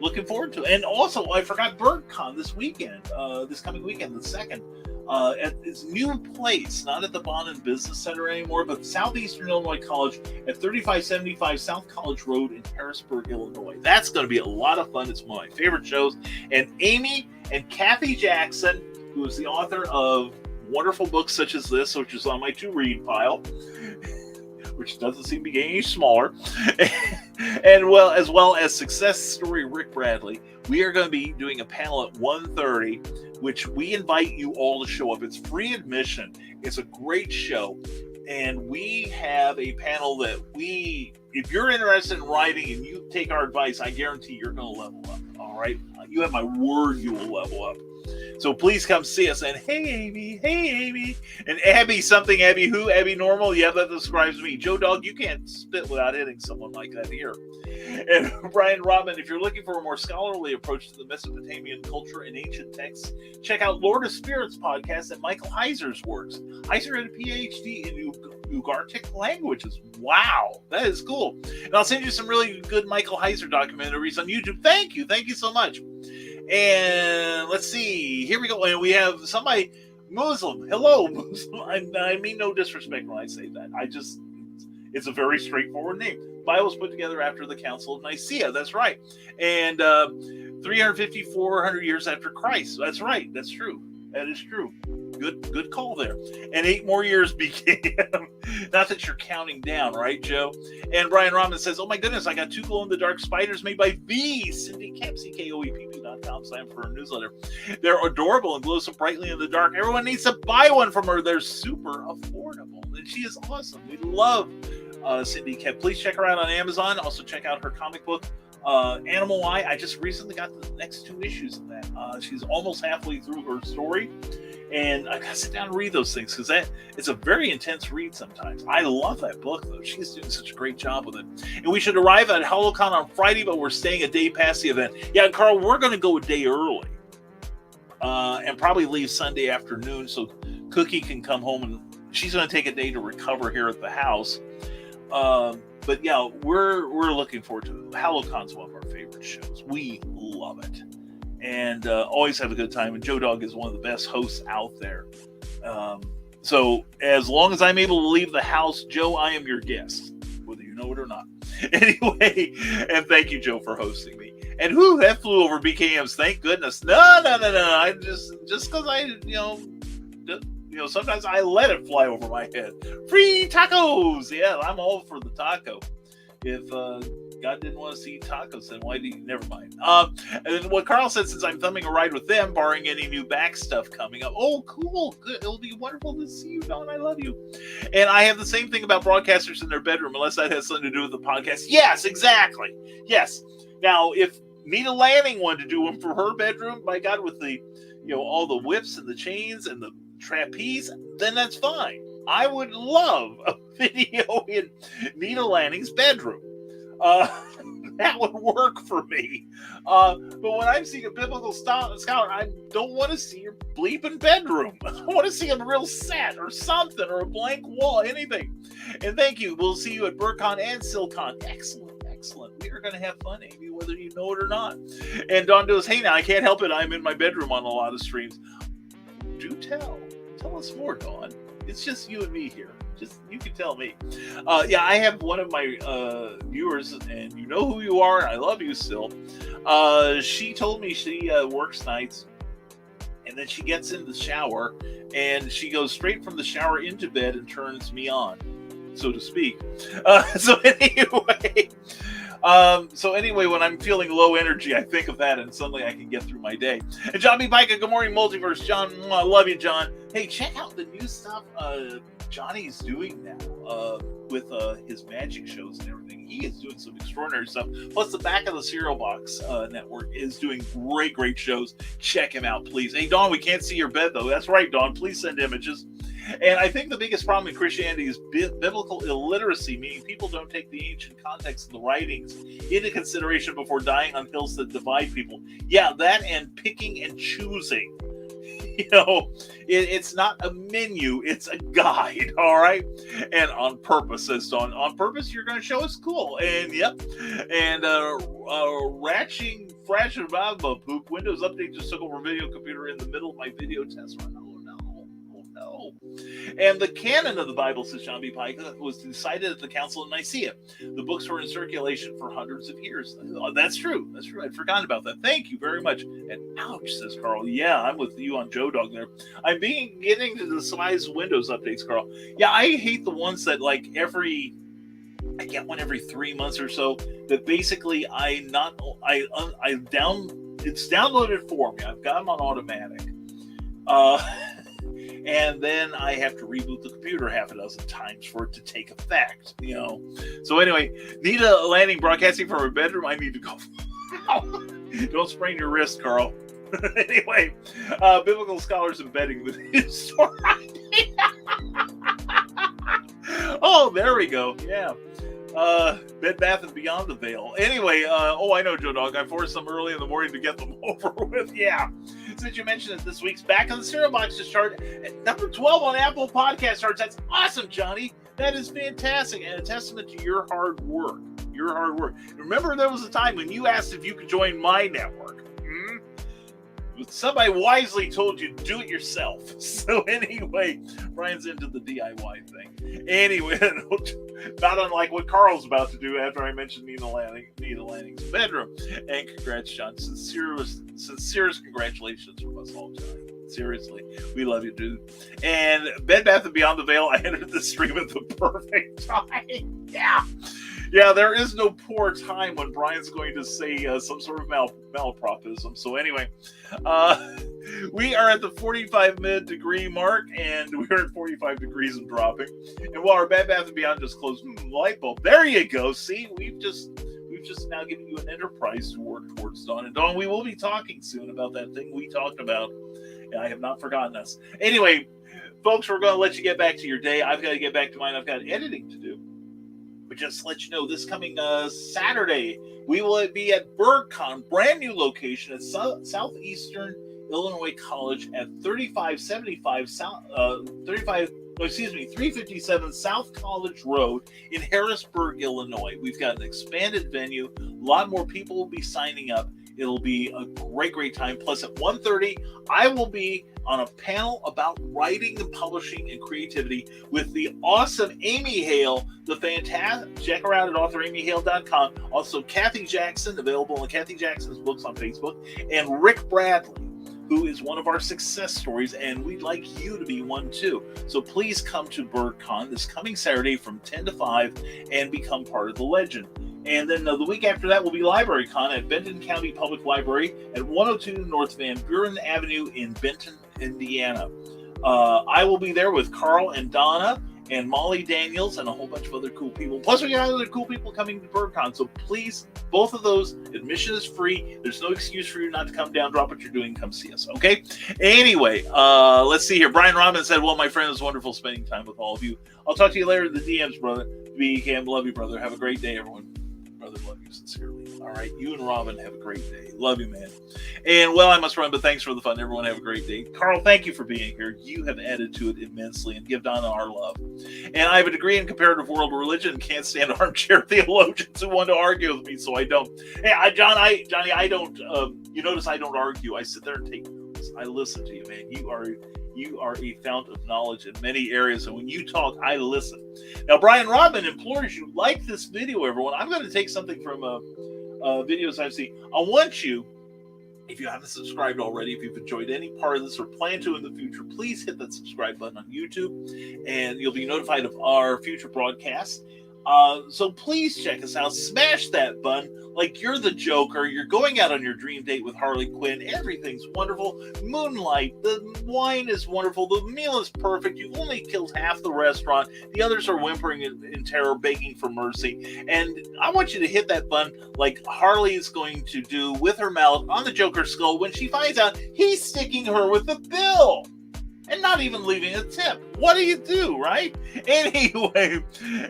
[SPEAKER 4] looking forward to it. And also, I forgot BirdCon this weekend, this coming weekend, the 2nd, at its new place, not at the Bond Business Center anymore, but Southeastern Illinois College at 3575 South College Road in Harrisburg, Illinois. That's going to be a lot of fun. It's one of my favorite shows. And Amy and Kathy Jackson, who is the author of wonderful books such as this, which is on my to-read pile, which doesn't seem to be getting any smaller, and as well as Success Story Rick Bradley. We are going to be doing a panel at 1:30, which we invite you all to show up. It's free admission. It's a great show. And we have a panel that if you're interested in writing and you take our advice, I guarantee you're going to level up. All right. You have my word, you will level up. So please come see us. And hey, Amy. And Abby something, Abby who? Abby Normal? Yeah, that describes me. Joe Dog, you can't spit without hitting someone like that here. And Brian Robin, if you're looking for a more scholarly approach to the Mesopotamian culture and ancient texts, check out Lord of Spirits podcast and Michael Heiser's works. Heiser had a PhD in Ugartic languages. Wow, that is cool. And I'll send you some really good Michael Heiser documentaries on YouTube. Thank you so much. And let's see, here we go. And we have somebody, Muslim. Hello, Muslim. I mean no disrespect when I say that. It's a very straightforward name. The Bible was put together after the Council of Nicaea. That's right. And 350, 400 years after Christ. That's right. That's true. That is true. Good call there. And 8 more years began. Not that you're counting down, right, Joe? And Brian Robin says, oh my goodness, I got 2 glow-in-the-dark spiders made by Cindy Kemp, CKOEPP.com, sign up for her newsletter. They're adorable and glow so brightly in the dark. Everyone needs to buy one from her. They're super affordable. And she is awesome. We love Cindy Kemp. Please check her out on Amazon. Also check out her comic book, Animal Eye. I just recently got the next 2 issues of that. She's almost halfway through her story. And I gotta sit down and read those things because it's a very intense read sometimes. I love that book though. She's doing such a great job with it. And we should arrive at HoloCon on Friday, but we're staying a day past the event. Yeah, Carl, we're going to go a day early and probably leave Sunday afternoon so Cookie can come home and she's going to take a day to recover here at the house. But yeah, we're looking forward to it. HoloCon's one of our favorite shows. We love it. And always have a good time. And Joe Dog is one of the best hosts out there. So as long as I'm able to leave the house, Joe, I am your guest, whether you know it or not. Anyway, and thank you, Joe, for hosting me. And that flew over BKMs. Thank goodness. No. I just because sometimes I let it fly over my head. Free tacos. Yeah, I'm all for the taco. If God didn't want to see tacos, then why do you? Never mind. And then what Carl said, since I'm thumbing a ride with them, barring any new back stuff coming up. Oh, cool. Good. It'll be wonderful to see you, Don. I love you. And I have the same thing about broadcasters in their bedroom, unless that has something to do with the podcast. Yes, exactly. Yes. Now, if Nita Lanning wanted to do them for her bedroom, by God, with the, all the whips and the chains and the trapeze, then that's fine. I would love a video in Nita Lanning's bedroom. That would work for me. But when I'm seeing a biblical scholar, I don't want to see your bleeping bedroom. I want to see a real set or something, or a blank wall, anything. And thank you. We'll see you at BurkCon and SilCon. Excellent. We are going to have fun, Amy, whether you know it or not. And Don goes, hey, now I can't help it. I'm in my bedroom on a lot of streams. Do tell. Tell us more, Dawn. It's just you and me here. Just you can tell me. Yeah, I have one of my viewers, and you know who you are. I love you still. She told me she works nights, and then she gets in the shower, and she goes straight from the shower into bed and turns me on, so to speak. So anyway, when I'm feeling low energy, I think of that, and suddenly I can get through my day. And John B. Pica, good morning, Multiverse. John, I love you, John. Hey, check out the new stuff Johnny's doing now with his magic shows and everything. He is doing some extraordinary stuff. Plus, the back of the Cereal Box Network is doing great shows. Check him out, please. Hey, Dawn, we can't see your bed, though. That's right, Dawn. Please send images. And I think the biggest problem in Christianity is biblical illiteracy, meaning people don't take the ancient context of the writings into consideration before dying on hills that divide people. Yeah, that and picking and choosing. It's not a menu, it's a guide, all right? And on purpose, says Dawn. On purpose, you're going to show us cool. And, yep. And ratching, fraction, poop, Windows update just took over video computer in the middle of my video test run. Oh, no. no. And the canon of the Bible, says John B. Pike, was decided at the Council of Nicaea. The books were in circulation for hundreds of years. Oh, that's true. That's true. I'd forgotten about that. Thank you very much. And ouch, says Carl. Yeah, I'm with you on Joe Dog there. I'm getting to despise Windows updates, Carl. Yeah, I hate the ones that I get one every 3 months or so. That basically it's downloaded for me. I've got them on automatic. And then I have to reboot the computer half a dozen times for it to take effect, So anyway, Nita Lanning broadcasting from her bedroom. I need to go. Don't sprain your wrist, Carl. Anyway, biblical scholars embedding the news story. Oh, there we go. Yeah. Bed Bath & Beyond the Veil. Anyway, I know, Joe Dog. I forced them early in the morning to get them over with. Yeah. Since you mentioned it, this week's Back on the Cereal Boxes chart at number 12 on Apple Podcast charts. That's awesome, Johnny. That is fantastic and a testament to your hard work. Your hard work. Remember, there was a time when you asked if you could join my network. Somebody wisely told you do it yourself. So anyway, Brian's into the DIY thing. Anyway, not unlike what Carl's about to do after I mentioned Nita Lanning's bedroom. And congrats, John. Sincerest congratulations from us all, Johnny. Seriously, we love you, dude. And Bed Bath & Beyond the Veil, I entered the stream at the perfect time. Yeah, there is no poor time when Brian's going to say some sort of malapropism. So anyway, we are at the 45-minute degree mark, and we're at 45 degrees and dropping. And while our Bed Bath & Beyond just closed, light bulb. There you go. See, we've just now given you an enterprise to work towards, Dawn. And Dawn, we will be talking soon about that thing we talked about. I have not forgotten us. Anyway, folks, we're going to let you get back to your day. I've got to get back to mine. I've got editing to do. But just to let you know, this coming Saturday, we will be at BirdCon, brand new location at Southeastern Illinois College at 357 South College Road in Harrisburg, Illinois. We've got an expanded venue. A lot more people will be signing up. It'll be a great, great time. Plus, at 1:30, I will be on a panel about writing and publishing and creativity with the awesome Amy Hale, the fantastic. Check her out at authoramyhale.com. Also, Kathy Jackson, available in Kathy Jackson's books on Facebook, and Rick Bradley, who is one of our success stories, and we'd like you to be one too. So please come to BirdCon this coming Saturday from 10 to 5 and become part of the legend. And then the week after that will be LibraryCon at Benton County Public Library at 102 North Van Buren Avenue in Benton, Indiana. I will be there with Carl and Donna and Molly Daniels and a whole bunch of other cool people. Plus, we got other cool people coming to BirdCon. So please, both of those, admission is free. There's no excuse for you not to come down, drop what you're doing, come see us, okay? Anyway, let's see here. Brian Robin said, well, my friend, it was wonderful spending time with all of you. I'll talk to you later in the DMs, brother. BCam, love you, brother. Have a great day, everyone. Brother, love you sincerely. All right, you and Robin have a great day. Love you, man. And, well, I must run, but thanks for the fun. Everyone have a great day. Carl, thank you for being here. You have added to it immensely, and give Donna our love. And I have a degree in comparative world religion and can't stand armchair theologians who want to argue with me, so I don't. Hey, Johnny, I don't, you notice I don't argue. I sit there and take notes. I listen to you, man. You are a fount of knowledge in many areas, and when you talk, I listen. Now, Brian Rodman implores you, like this video, everyone. I'm going to take something from videos I've seen. I want you, if you haven't subscribed already, if you've enjoyed any part of this or plan to in the future, please hit that subscribe button on YouTube, and you'll be notified of our future broadcasts. So please check us out. Smash that button like you're the Joker. You're going out on your dream date with Harley Quinn. Everything's wonderful. Moonlight. The wine is wonderful. The meal is perfect. You only killed half the restaurant. The others are whimpering in terror, begging for mercy. And I want you to hit that button like Harley is going to do with her mouth on the Joker's skull when she finds out he's sticking her with the bill. And not even leaving a tip. What do you do, right? Anyway,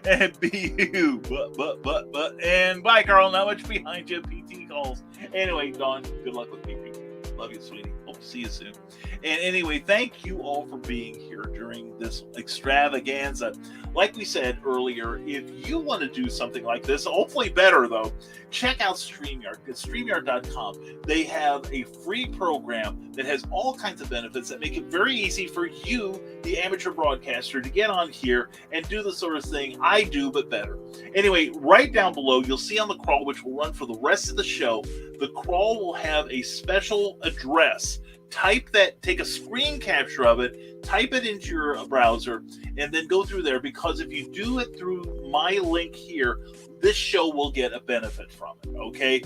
[SPEAKER 4] and be you. But. And bye, Carl. Not much behind you. PT calls. Anyway, Dawn, good luck with PT. Love you, sweetie. Hope to see you soon. And anyway, thank you all for being here during this extravaganza. Like we said earlier, if you want to do something like this, hopefully better though, check out StreamYard. It's StreamYard.com. They have a free program that has all kinds of benefits that make it very easy for you, the amateur broadcaster, to get on here and do the sort of thing I do, but better. Anyway, right down below, you'll see on the crawl, which will run for the rest of the show, the crawl will have a special address. Type that, take a screen capture of it, type it into your browser, and then go through there, because if you do it through my link here, this show will get a benefit from it, okay?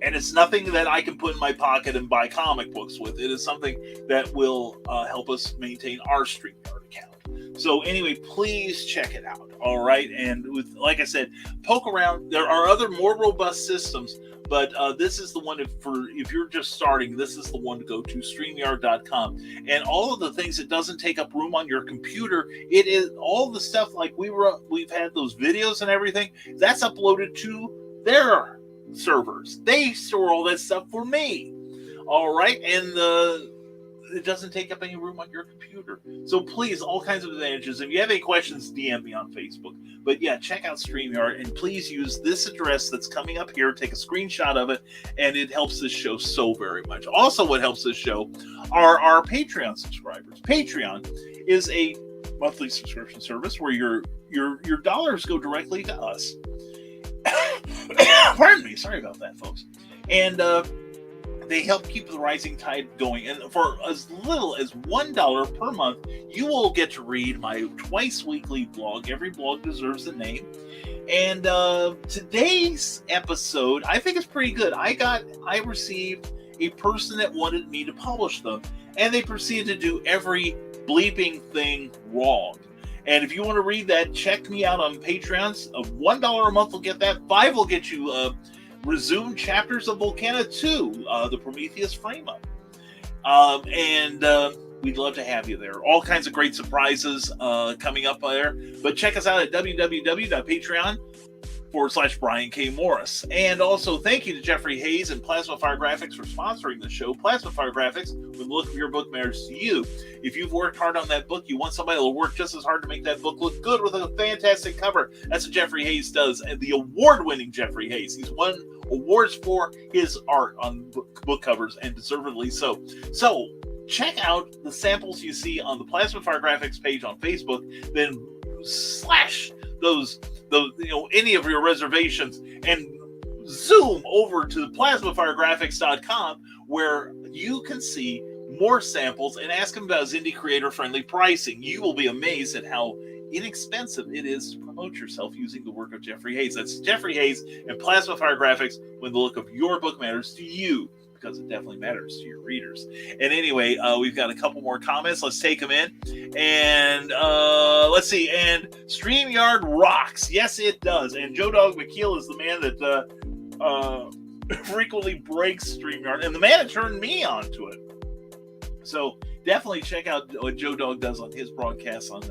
[SPEAKER 4] And it's nothing that I can put in my pocket and buy comic books with. It is something that will help us maintain our StreamYard account. So anyway, please check it out, all right? And with, like I said, poke around. There are other more robust systems, but this is the one if you're just starting, this is the one to go to, StreamYard.com. And all of the things, it doesn't take up room on your computer. It is all the stuff like we've had those videos and everything, that's uploaded to their servers. They store all that stuff for me. All right. And it doesn't take up any room on your computer. So please, all kinds of advantages. If you have any questions, DM me on Facebook. But yeah, check out StreamYard, and please use this address that's coming up here. Take a screenshot of it, and it helps this show so very much. Also, what helps this show are our Patreon subscribers. Patreon is a monthly subscription service where your dollars go directly to us. Pardon me. Sorry about that, folks. And they help keep the Rising Tide going. And for as little as $1 per month, you will get to read my twice weekly blog. Every blog deserves a name. And today's episode, I think, is pretty good. I received a person that wanted me to publish them, and they proceeded to do every bleeping thing wrong. And if you want to read that, check me out on Patreons. $1 a month will get that. $5 will get you resumed chapters of Volcana 2, the Prometheus frame-up. And we'd love to have you there. All kinds of great surprises coming up there. But check us out at www.patreon.com/Brian K. Morris. And also, thank you to Jeffrey Hayes and Plasma Fire Graphics for sponsoring the show. Plasma Fire Graphics, when the look of your book matters to you. If you've worked hard on that book, you want somebody to work just as hard to make that book look good with a fantastic cover. That's what Jeffrey Hayes does. And the award-winning Jeffrey Hayes. He's won awards for his art on book covers, and deservedly so. So, check out the samples you see on the Plasma Fire Graphics page on Facebook, then slash those any of your reservations and zoom over to plasmafiregraphics.com, where you can see more samples and ask them about his indie creator friendly pricing. You will be amazed at how inexpensive it is to promote yourself using the work of Jeffrey Hayes. That's Jeffrey Hayes and Plasma Fire Graphics, when the look of your book matters to you, because it definitely matters to your readers. And anyway, we've got a couple more comments. Let's take them in. And let's see. And StreamYard rocks. Yes, it does. And Joe Dog McKeel is the man that frequently breaks StreamYard, and the man that turned me onto it. So definitely check out what Joe Dog does on his broadcasts on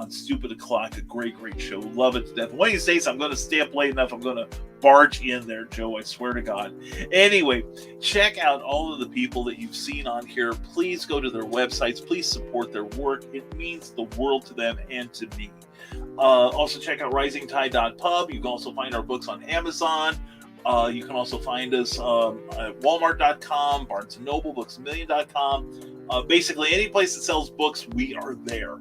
[SPEAKER 4] Stupid O'Clock. A great show. Love it to death. One of these days, I'm going to stay up late enough. I'm going to barge in there, Joe. I swear to God. Anyway, check out all of the people that you've seen on here. Please go to their websites. Please support their work. It means the world to them and to me. Also, check out risingtide.pub. You can also find our books on Amazon. You can also find us at walmart.com, Barnes & Noble, booksamillion.com. Basically, any place that sells books, we are there.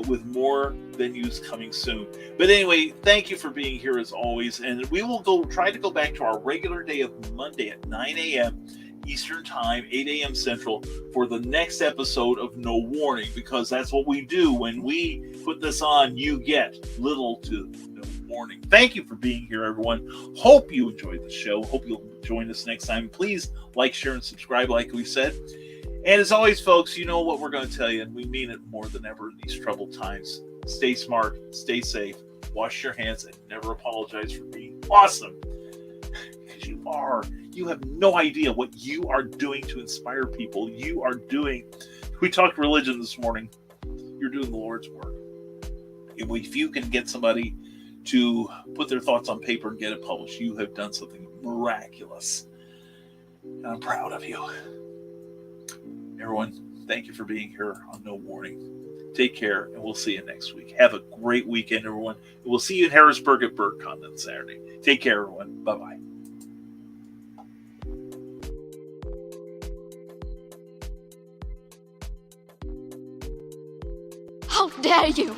[SPEAKER 4] With more venues coming soon. But anyway, thank you for being here as always. And we will try to go back to our regular day of Monday at 9 a.m. Eastern Time, 8 a.m. Central, for the next episode of No Warning, because that's what we do. When we put this on, you get little to no warning. Thank you for being here, everyone. Hope you enjoyed the show. Hope you'll join us next time. Please like, share, and subscribe, like we said. And as always, folks, you know what we're going to tell you, and we mean it more than ever in these troubled times. Stay smart, stay safe, wash your hands, and never apologize for being awesome. Because you are. You have no idea what you are doing to inspire people. You are doing. We talked religion this morning. You're doing the Lord's work. If you can get somebody to put their thoughts on paper and get it published, you have done something miraculous. And I'm proud of you. Everyone, thank you for being here on No Warning. Take care, and we'll see you next week. Have a great weekend, everyone. We'll see you in Harrisburg at BirdCon on Saturday. Take care, everyone. Bye-bye.
[SPEAKER 1] How dare you!